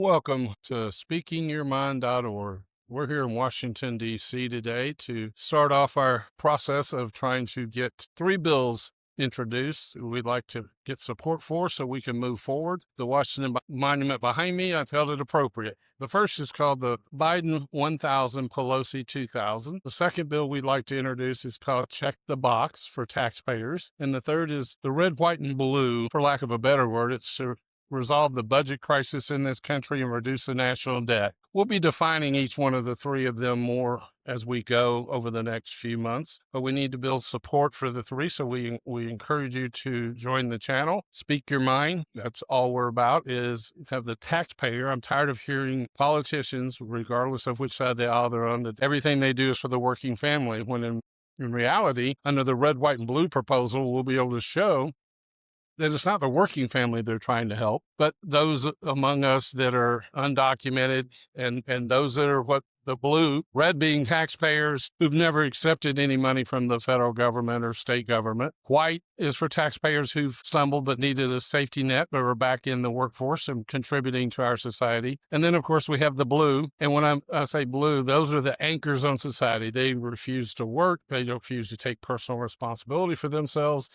Welcome to speakingyourmind.org. We're here in Washington, D.C. today to start off our process of trying to get three bills introduced we'd like to get support for so we can move forward. The Washington Monument behind me, I felt it appropriate. The first is called the Biden 1000, Pelosi 2000. The second bill we'd like to introduce is called Check the Box for taxpayers. And the third is the red, white, and blue, for lack of a better word. It's to resolve the budget crisis in this country and reduce the national debt. We'll be defining each one of the three of them more as we go over the next few months, but we need to build support for the three, so we encourage you to join the channel. Speak your mind. That's all we're about, is have the taxpayer. I'm tired of hearing politicians, regardless of which side of the aisle they're on, that everything they do is for the working family, when in reality, under the red, white, and blue proposal, we'll be able to show that it's not the working family they're trying to help, but those among us that are undocumented and those that are what the blue, red being taxpayers who've never accepted any money from the federal government or state government. White is for taxpayers who've stumbled but needed a safety net but are back in the workforce and contributing to our society. And then, of course, we have the blue. And when I say blue, those are the anchors on society. They refuse to work. They refuse to take personal responsibility for themselves.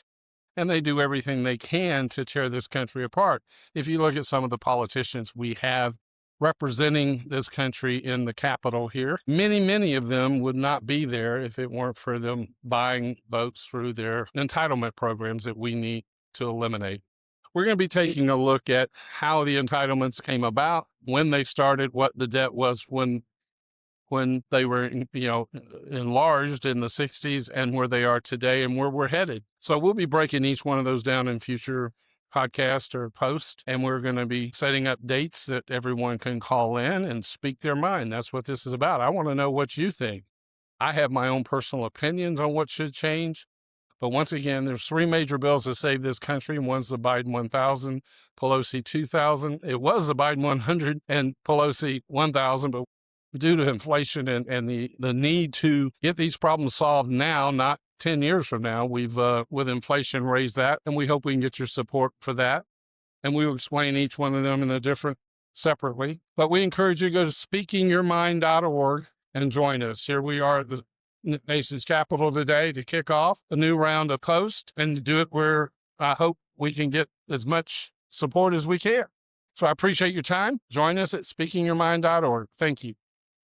And they do everything they can to tear this country apart. If you look at some of the politicians we have representing this country in the Capitol here, many of them would not be there if it weren't for them buying votes through their entitlement programs that we need to eliminate. We're going to be taking a look at how the entitlements came about, when they started, what the debt was when they were, enlarged in the 60s, and where they are today and where we're headed. So we'll be breaking each one of those down in future podcasts or posts, and we're going to be setting up dates that everyone can call in and speak their mind. That's what this is about. I want to know what you think. I have my own personal opinions on what should change. But once again, there's three major bills to save this country. One's the Biden 1000, Pelosi 2000. It was the Biden 100 and Pelosi 1000, but due to inflation and the need to get these problems solved now, not 10 years from now, we've, with inflation, raised that, and we hope we can get your support for that. And we will explain each one of them in a different, separately. But we encourage you to go to speakingyourmind.org and join us. Here we are at the nation's capital today to kick off a new round of posts and to do it where I hope we can get as much support as we can. So I appreciate your time. Join us at speakingyourmind.org. Thank you.